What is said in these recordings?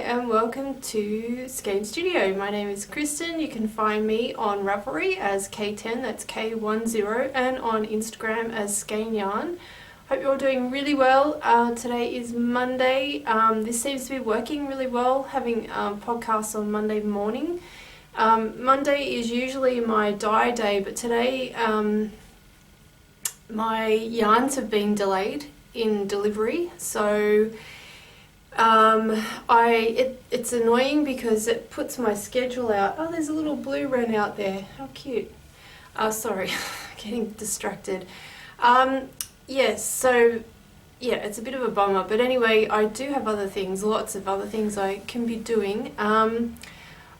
and welcome to Skein Studio. My name is Kristen. You can find me on Ravelry as K10, that's K10, and on Instagram as Skein Yarn. Hope you're all doing really well. Today is Monday. This seems to be working really well, having podcasts on Monday morning. Monday is usually my dye day, but today my yarns have been delayed in delivery, so it's annoying because it puts my schedule out. Oh, there's a little blue wren out there. How cute. Sorry, getting distracted. Yes, so yeah, it's a bit of a bummer, but anyway, I do have other things, lots of other things I can be doing. I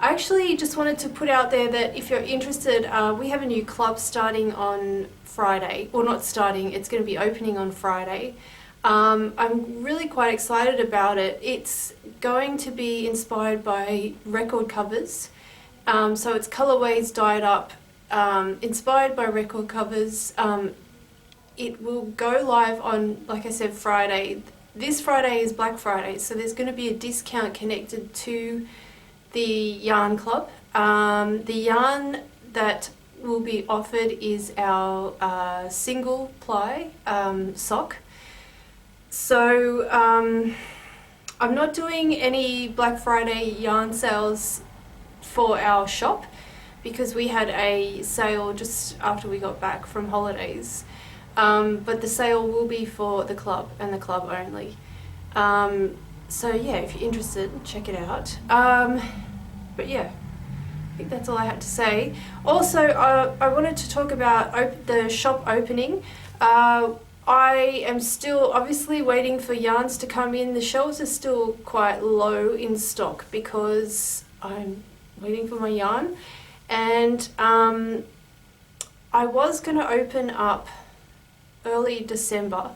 actually just wanted to put out there that if you're interested, we have a new club starting on Friday, or not starting, it's going to be opening on Friday. I'm really quite excited about it. It's going to be inspired by record covers, so it's colorways dyed up, inspired by record covers. It will go live on, like I said, Friday. This Friday is Black Friday, so there's going to be a discount connected to the yarn club. The yarn that will be offered is our single ply sock. So I'm not doing any Black Friday yarn sales for our shop because we had a sale just after we got back from holidays. But the sale will be for the club and the club only. So yeah, if you're interested, check it out. But yeah, I think that's all I had to say. Also, I wanted to talk about the shop opening. I am still obviously waiting for yarns to come in. The shelves are still quite low in stock because I'm waiting for my yarn. And I was going to open up early December,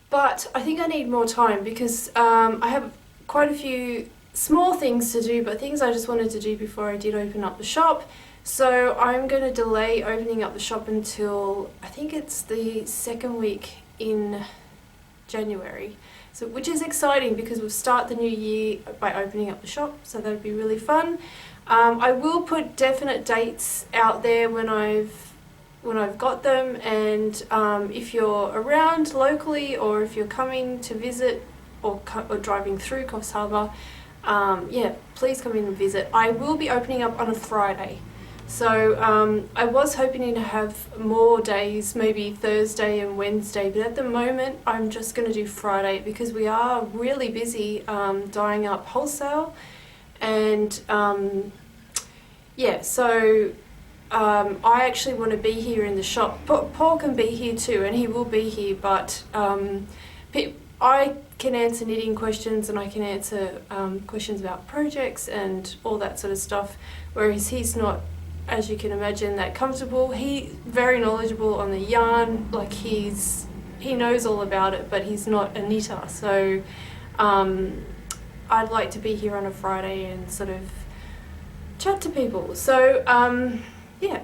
but I think I need more time because I have quite a few small things to do, but things I just wanted to do before I did open up the shop. So I'm going to delay opening up the shop until I think it's the second week in January, so which is exciting because we'll start the new year by opening up the shop, so that'd be really fun. I will put definite dates out there when I've got them, and if you're around locally or if you're coming to visit or driving through Coffs Harbour, yeah, please come in and visit. I will be opening up on a Friday, so I was hoping to have more days, maybe Thursday and Wednesday, but at the moment I'm just going to do Friday because we are really busy dyeing up wholesale, and yeah, so I actually want to be here in the shop. Paul can be here too, and he will be here, but I can answer knitting questions and I can answer questions about projects and all that sort of stuff, whereas he's not, as you can imagine, that comfortable. He's very knowledgeable on the yarn, like he knows all about it, but he's not a knitter, so I'd like to be here on a Friday and sort of chat to people. So yeah.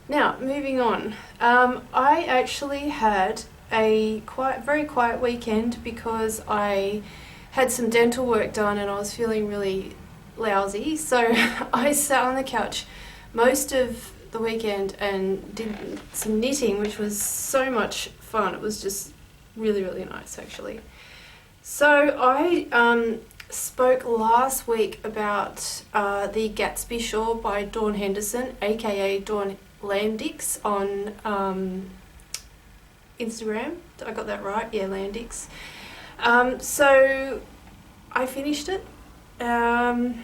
Now, moving on. I actually had a very quiet weekend because I had some dental work done and I was feeling really lousy. So I sat on the couch most of the weekend and did some knitting, which was so much fun. It was just really, really nice, actually. So I spoke last week about the Gatsby Shawl by Dawn Henderson, aka Dawn Landix, on Instagram. I got that right? Yeah, Landix. So I finished it. I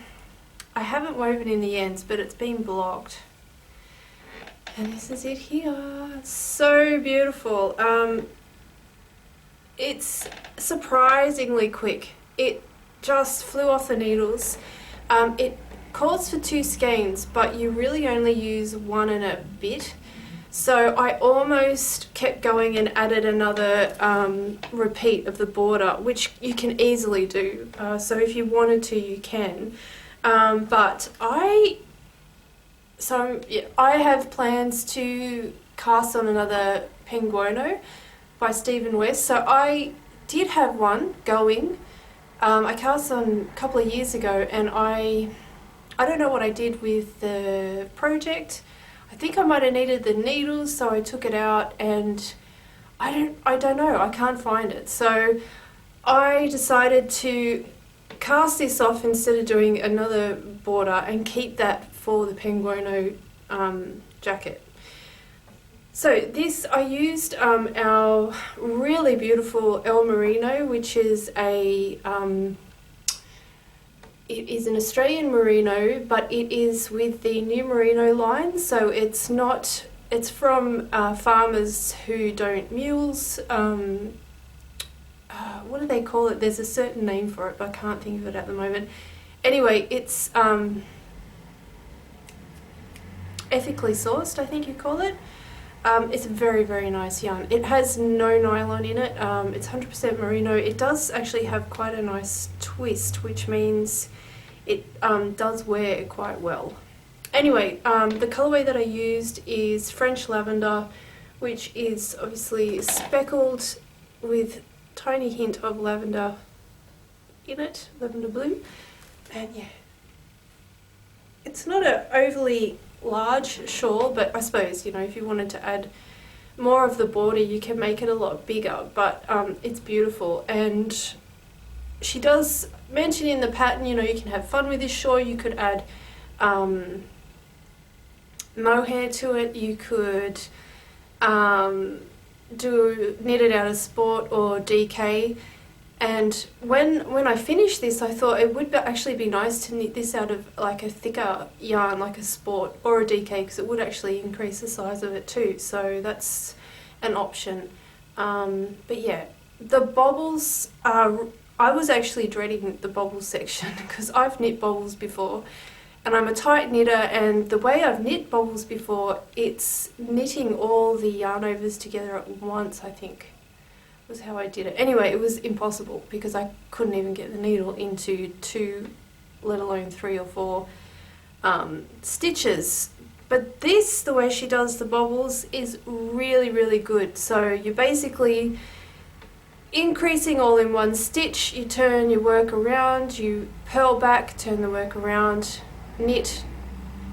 haven't woven in the ends, but it's been blocked. And this is it here. It's so beautiful. It's surprisingly quick. It just flew off the needles. It calls for 2 skeins, but you really only use 1 and a bit. So I almost kept going and added another repeat of the border, which you can easily do. So if you wanted to, you can. But I have plans to cast on another Penguono by Stephen West. So I did have one going, I cast on a couple of years ago, and I don't know what I did with the project. I think I might have needed the needles, so I took it out, and I don't know, I can't find it. So I decided to cast this off instead of doing another border and keep that for the Penguono jacket. So this, I used our really beautiful El Merino, which is a it is an Australian merino, but it is with the new merino line, so it's not, it's from farmers who don't mules. What do they call it? There's a certain name for it, but I can't think of it at the moment. Anyway, it's ethically sourced, I think you call it. It's a very, very nice yarn. It has no nylon in it. It's 100% merino. It does actually have quite a nice twist, which means it does wear quite well. Anyway, the colorway that I used is French Lavender, which is obviously speckled with tiny hint of lavender in it, lavender blue. And yeah, it's not an overly large shawl, but I suppose, you know, if you wanted to add more of the border, you can make it a lot bigger, but it's beautiful. And she does mention in the pattern, you know, you can have fun with this shawl. You could add mohair to it, you could knit it out of sport or DK. And when I finished this, I thought it would actually be nice to knit this out of like a thicker yarn, like a sport or a DK, because it would actually increase the size of it too. So that's an option. But yeah, the bobbles are, I was actually dreading the bobbles section because I've knit bobbles before, and I'm a tight knitter, and the way I've knit bobbles before, it's knitting all the yarn overs together at once, I think was how I did it. Anyway, it was impossible because I couldn't even get the needle into 2, let alone 3 or 4 stitches. But this, the way she does the bobbles, is really, really good. So you're basically increasing all in one stitch. You turn your work around, you purl back, turn the work around, knit,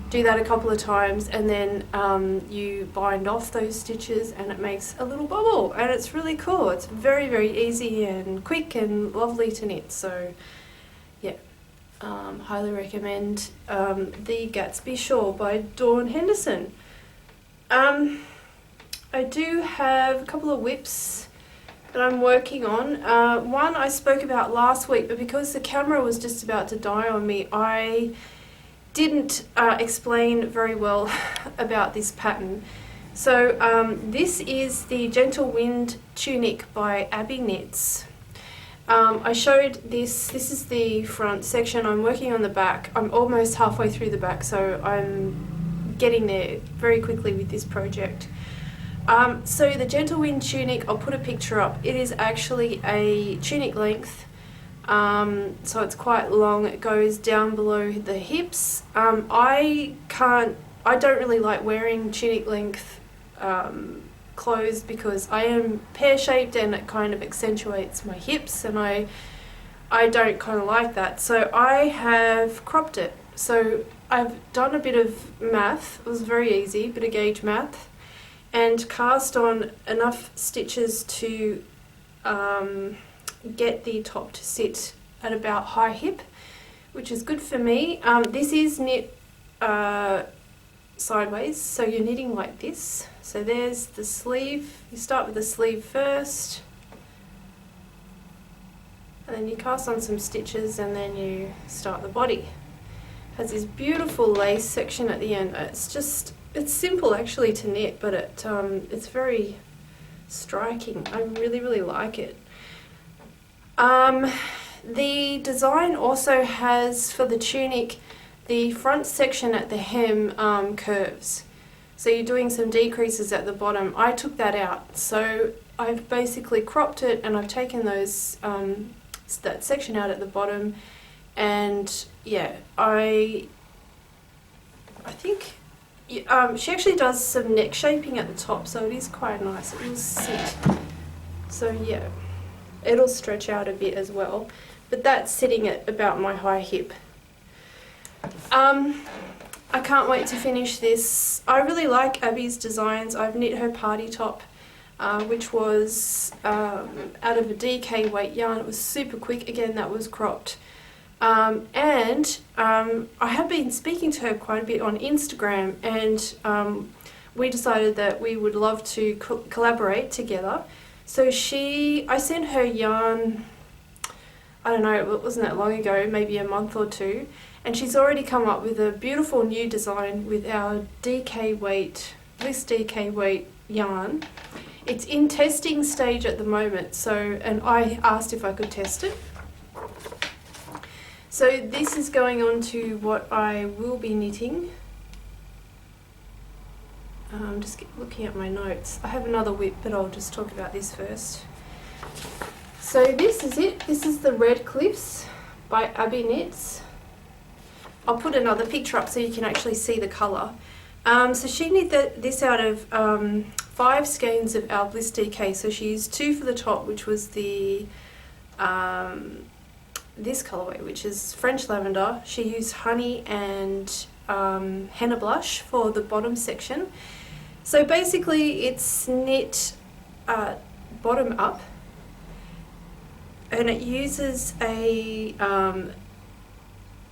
do that a couple of times, and then you bind off those stitches and it makes a little bobble, and it's really cool. It's very, very easy and quick and lovely to knit. So yeah, highly recommend the Gatsby Shawl by Dawn Henderson. I do have a couple of whips that I'm working on. One I spoke about last week, but because the camera was just about to die on me, I didn't explain very well about this pattern. So this is the Gentle Wind Tunic by AbbyeKnits. I showed this is the front section. I'm working on the back. I'm almost halfway through the back, so I'm getting there very quickly with this project. So the Gentle Wind Tunic, I'll put a picture up. It is actually a tunic length. So it's quite long. It goes down below the hips. I don't really like wearing tunic length clothes because I am pear-shaped and it kind of accentuates my hips, and I don't kind of like that. So I have cropped it. So I've done a bit of math. It was very easy, bit of gauge math, and cast on enough stitches to get the top to sit at about high hip, which is good for me. This is knit sideways, so you're knitting like this. So there's the sleeve. You start with the sleeve first, and then you cast on some stitches, and then you start the body. It has this beautiful lace section at the end. It's simple actually to knit, but it's very striking. I really, really like it. The design also has, for the tunic, the front section at the hem curves. So you're doing some decreases at the bottom. I took that out. So I've basically cropped it, and I've taken those that section out at the bottom. And yeah, I think she actually does some neck shaping at the top, so it is quite nice. It will sit. So yeah, it'll stretch out a bit as well. but that's sitting at about my high hip. I can't wait to finish this. I really like Abby's designs. I've knit her party top, which was out of a DK weight yarn. It was super quick. Again, that was cropped. And I have been speaking to her quite a bit on Instagram, and we decided that we would love to collaborate together. So I sent her yarn, I don't know, it wasn't that long ago, maybe a month or two, and she's already come up with a beautiful new design with our DK weight, this DK weight yarn. It's in testing stage at the moment, and I asked if I could test it. So this is going on to what I will be knitting. I'm just looking at my notes. I have another whip, but I'll just talk about this first. So this is it. This is the Red Cliffs by AbbyeKnits. I'll put another picture up so you can actually see the colour. So she knit this out of 5 skeins of our Bliss DK. So she used 2 for the top, which was the this colourway, which is French Lavender. She used Honey and Henna Blush for the bottom section. So basically it's knit bottom up, and it uses a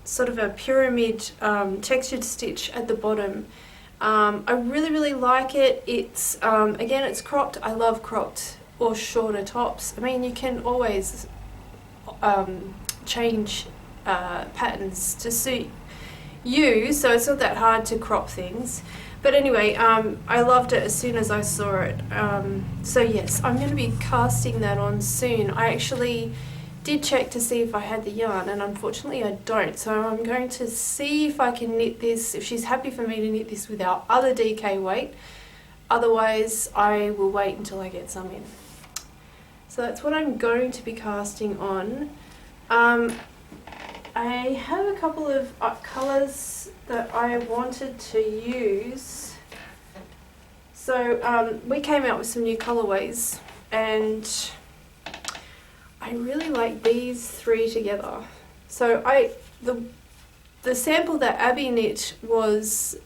sort of a pyramid textured stitch at the bottom. I really like it. It's again, it's cropped. I love cropped or shorter tops. I mean, you can always change patterns to suit you, so it's not that hard to crop things. But anyway, I loved it as soon as I saw it. So yes, I'm going to be casting that on soon. I actually did check to see if I had the yarn, and unfortunately I don't. So I'm going to see if I can knit this, if she's happy for me to knit this with our other DK weight. Otherwise, I will wait until I get some in. So that's what I'm going to be casting on. I have a couple of colours that I wanted to use. So we came out with some new colorways, and I really like these 3 together. So the sample that Abbye knit was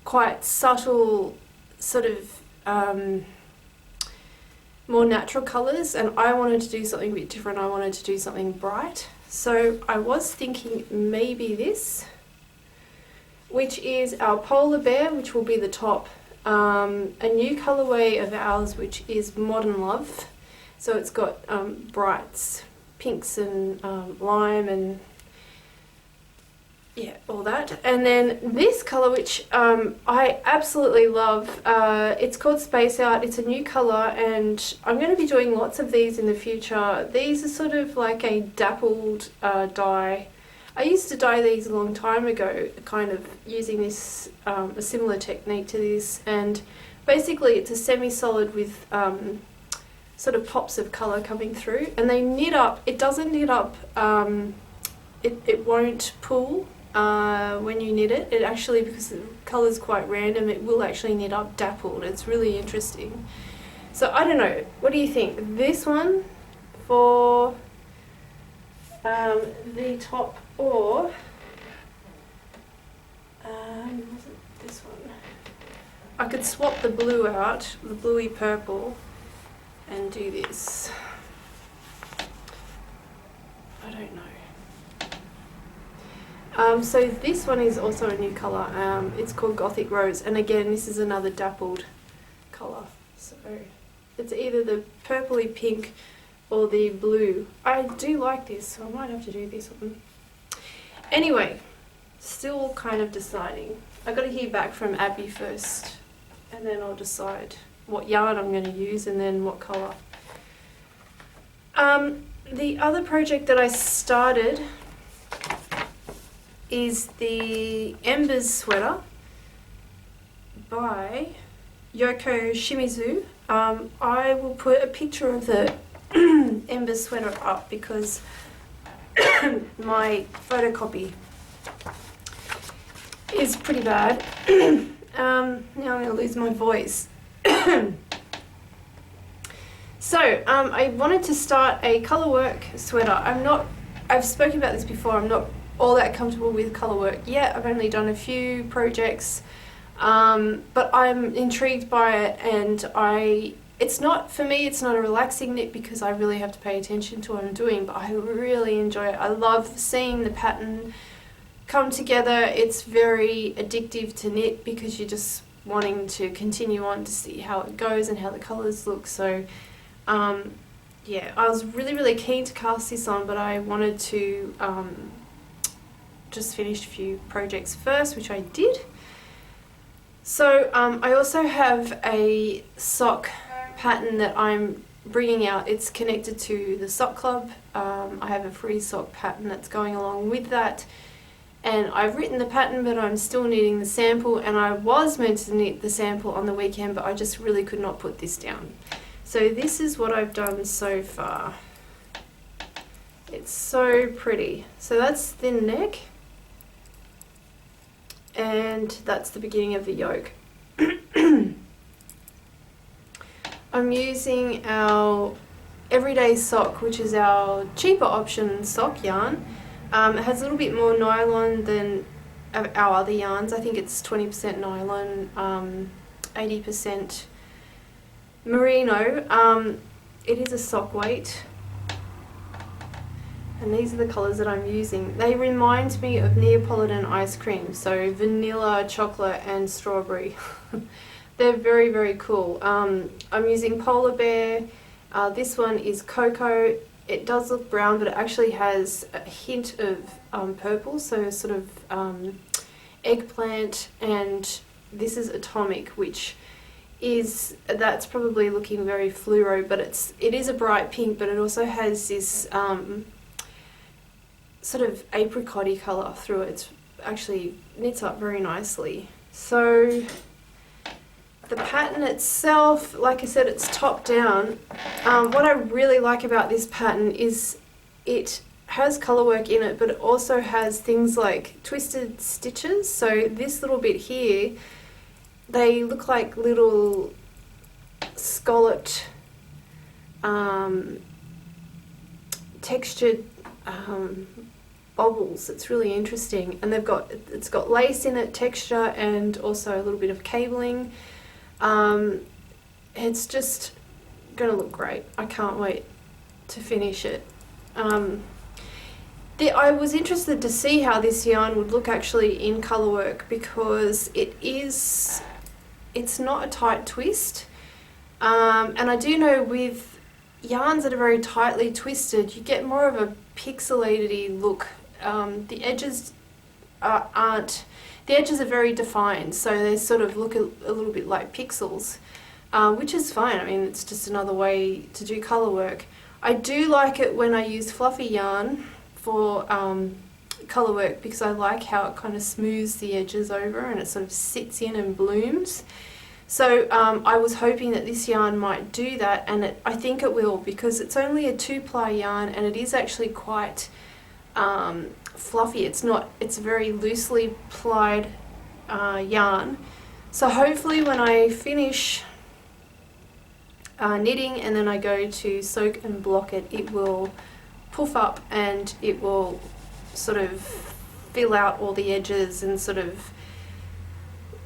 quite subtle, sort of more natural colours, and I wanted to do something a bit different. I wanted to do something bright. So I was thinking maybe this, which is our polar bear, which will be the top. A new colourway of ours, which is Modern Love. So it's got brights, pinks and lime and yeah, all that. And then this colour, which I absolutely love, it's called Space Out. It's a new colour, and I'm going to be doing lots of these in the future. These are sort of like a dappled dye. I used to dye these a long time ago, kind of using this, a similar technique to this, and basically it's a semi-solid with sort of pops of colour coming through, and they knit up. It doesn't knit up, it won't pull when you knit it. It actually, because the colour's quite random, it will actually knit up dappled. It's really interesting. So I don't know, what do you think? This one for the top, or was it this one? I could swap the blue out, the bluey purple, and do this. I don't know. So this one is also a new colour. It's called Gothic Rose, and again this is another dappled colour. So it's either the purpley pink or the blue. I do like this, so I might have to do this one. Anyway, still kind of deciding. I've got to hear back from Abbye first, and then I'll decide what yarn I'm going to use and then what colour. The other project that I started is the Embers sweater by Yuko Shimizu. I will put a picture of the Embers sweater up because my photocopy is pretty bad. Now I'm going to lose my voice. So I wanted to start a colour work sweater. I've spoken about this before, I'm not all that comfortable with colour work yet. I've only done a few projects, but I'm intrigued by it, and for me it's not a relaxing knit because I really have to pay attention to what I'm doing, but I really enjoy it. I love seeing the pattern come together. It's very addictive to knit because you're just wanting to continue on to see how it goes and how the colours look. So yeah, I was really keen to cast this on, but I wanted to just finish a few projects first, which I did. So I also have a sock pattern that I'm bringing out. It's connected to the sock club. I have a free sock pattern that's going along with that, and I've written the pattern, but I'm still knitting the sample, and I was meant to knit the sample on the weekend, but I just really could not put this down. So this is what I've done so far. It's so pretty. So that's the neck, and that's the beginning of the yoke. I'm using our everyday sock, which is our cheaper option sock yarn. It has a little bit more nylon than our other yarns. I think it's 20% nylon, 80% merino. It is a sock weight, and these are the colours that I'm using. They remind me of Neapolitan ice cream, so vanilla, chocolate and strawberry. They're very cool. I'm using Polar Bear. This one is cocoa. It does look brown, but it actually has a hint of purple, so sort of eggplant. And this is Atomic, which that's probably looking very fluoro, but it is a bright pink, but it also has this sort of apricot-y colour through it. It's actually knits up very nicely. So the pattern itself, like I said, it's top down. What I really like about this pattern is it has colour work in it, but it also has things like twisted stitches. So this little bit here, they look like little scalloped, textured bobbles. It's really interesting, and it's got lace in it, texture, and also a little bit of cabling. It's just gonna look great. I can't wait to finish it. I was interested to see how this yarn would look actually in colour work, because it's not a tight twist, and I do know with yarns that are very tightly twisted you get more of a pixelated-y look. The edges are very defined, so they sort of look a little bit like pixels, which is fine. I mean, it's just another way to do colour work. I do like it when I use fluffy yarn for colour work, because I like how it kind of smooths the edges over and it sort of sits in and blooms. So I was hoping that this yarn might do that, and I think it will, because it's only a 2-ply yarn and it is actually quite fluffy. It's a very loosely plied yarn. So hopefully when I finish knitting and then I go to soak and block it, it will puff up and it will sort of fill out all the edges and sort of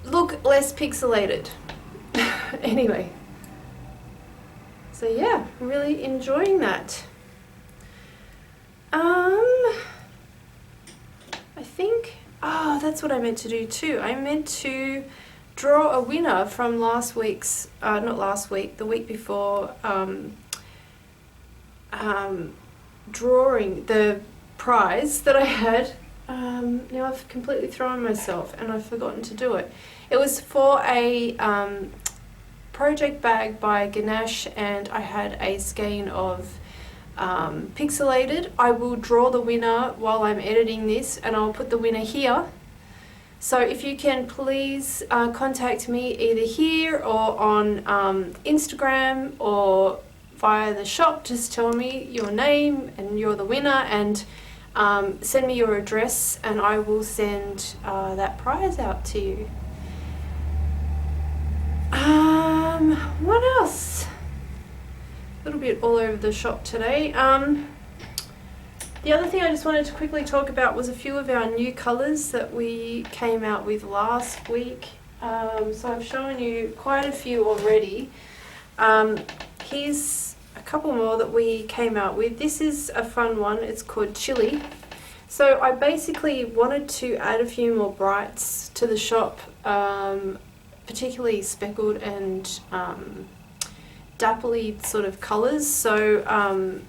look less pixelated. Anyway, so yeah, I'm really enjoying that. I think, that's what I meant to do too. I meant to draw a winner from last week's, not last week, the week before, drawing the prize that I had. Now I've completely thrown myself and I've forgotten to do it. It was for a project bag by Ganesh, and I had a skein of pixelated. I will draw the winner while I'm editing this, and I'll put the winner here. So if you can please contact me either here or on Instagram or via the shop. Just tell me your name and you're the winner, and send me your address and I will send that prize out to you. What else? little bit all over the shop today. The other thing I just wanted to quickly talk about was a few of our new colours that we came out with last week. So I've shown you quite a few already. Here's a couple more that we came out with. This is a fun one, it's called Chili. So I basically wanted to add a few more brights to the shop, particularly speckled and dappley sort of colours. So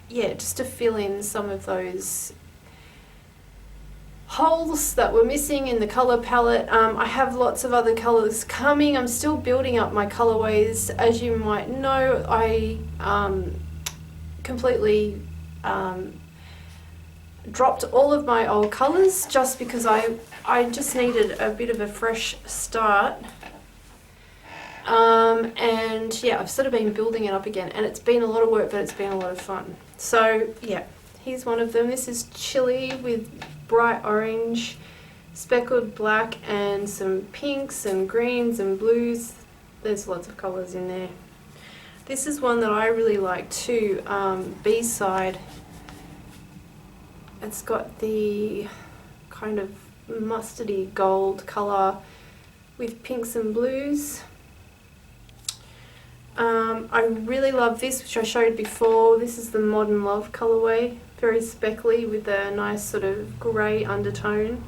yeah, just to fill in some of those holes that were missing in the colour palette. I have lots of other colours coming. I'm still building up my colorways. As you might know, I completely dropped all of my old colours just because I just needed a bit of a fresh start. And yeah, I've sort of been building it up again, and it's been a lot of work, but it's been a lot of fun. So yeah, here's one of them. This is Chili with bright orange, speckled black, and some pinks and greens and blues. There's lots of colours in there. This is one that I really like too, B-side. It's got the kind of mustardy gold colour with pinks and blues. I really love this, which I showed before. This is the Modern Love colourway, very speckly with a nice sort of grey undertone.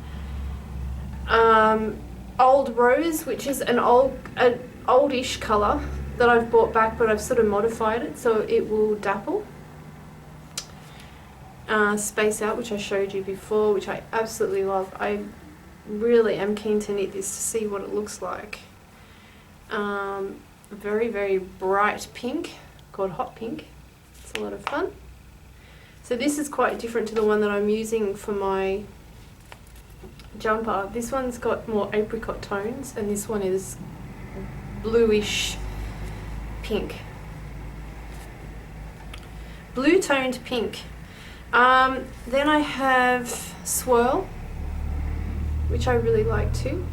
Old Rose, which is an oldish colour that I've brought back, but I've sort of modified it so it will dapple. Space Out, which I showed you before, which I absolutely love. I really am keen to knit this to see what it looks like. Very, very bright pink called Hot Pink. It's a lot of fun. So this is quite different to the one that I'm using for my jumper. This one's got more apricot tones, and this one is bluish pink. Blue toned pink. Then I have Swirl, which I really like too.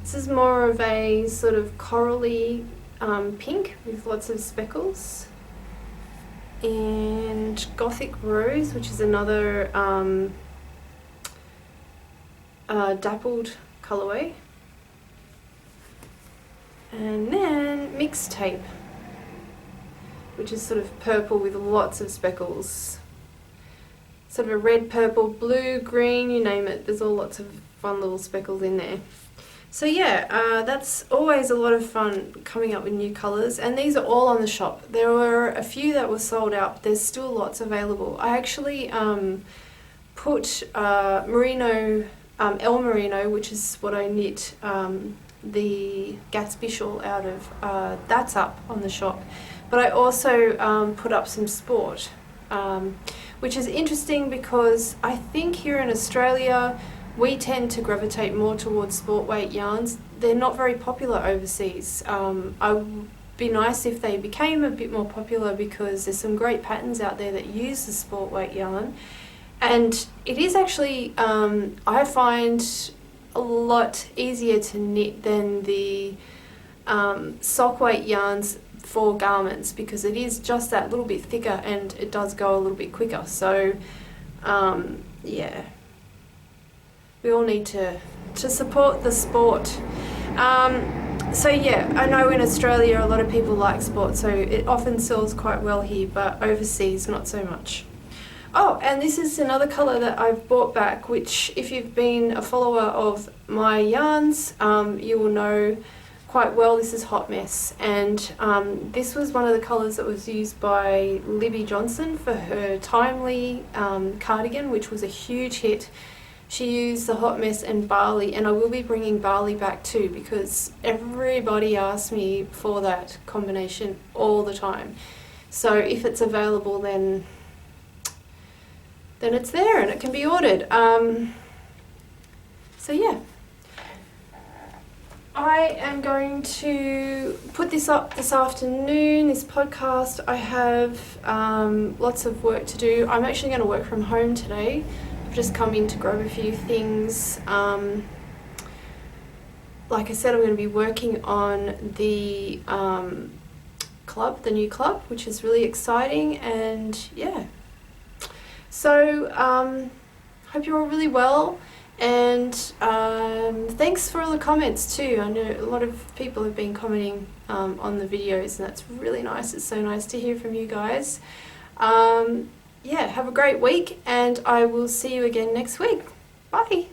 This is more of a sort of corally pink with lots of speckles. And Gothic Rose, which is another dappled colourway. And then Mixtape, which is sort of purple with lots of speckles. Sort of a red, purple, blue, green, you name it. There's all lots of fun little speckles in there. So yeah, that's always a lot of fun coming up with new colours, and these are all on the shop. There were a few that were sold out, but there's still lots available. I actually put merino, El Merino, which is what I knit the Gatsby shawl out of, that's up on the shop. But I also put up some Sport, which is interesting because I think here in Australia we tend to gravitate more towards sport weight yarns. They're not very popular overseas. I would be nice if they became a bit more popular because there's some great patterns out there that use the sport weight yarn. And it is actually, I find, a lot easier to knit than the sock weight yarns for garments, because it is just that little bit thicker and it does go a little bit quicker. So yeah, we all need to support the sport. So yeah, I know in Australia a lot of people like sport, so it often sells quite well here, but overseas not so much. Oh, and this is another colour that I've brought back, which if you've been a follower of my yarns, you will know quite well. This is Hot Mess, and this was one of the colours that was used by Libby Johnson for her Timely cardigan, which was a huge hit. She used the Hot Mess and Barley, and I will be bringing Barley back too because everybody asks me for that combination all the time. So if it's available, then it's there and it can be ordered. So yeah, I am going to put this up this afternoon, this podcast. I have lots of work to do. I'm actually going to work from home today. I've just come in to grab a few things. Like I said, I'm going to be working on the club, the new club, which is really exciting. And yeah, so hope you're all really well, and thanks for all the comments too. I know a lot of people have been commenting on the videos, and that's really nice. It's so nice to hear from you guys. Yeah, have a great week, and I will see you again next week. Bye.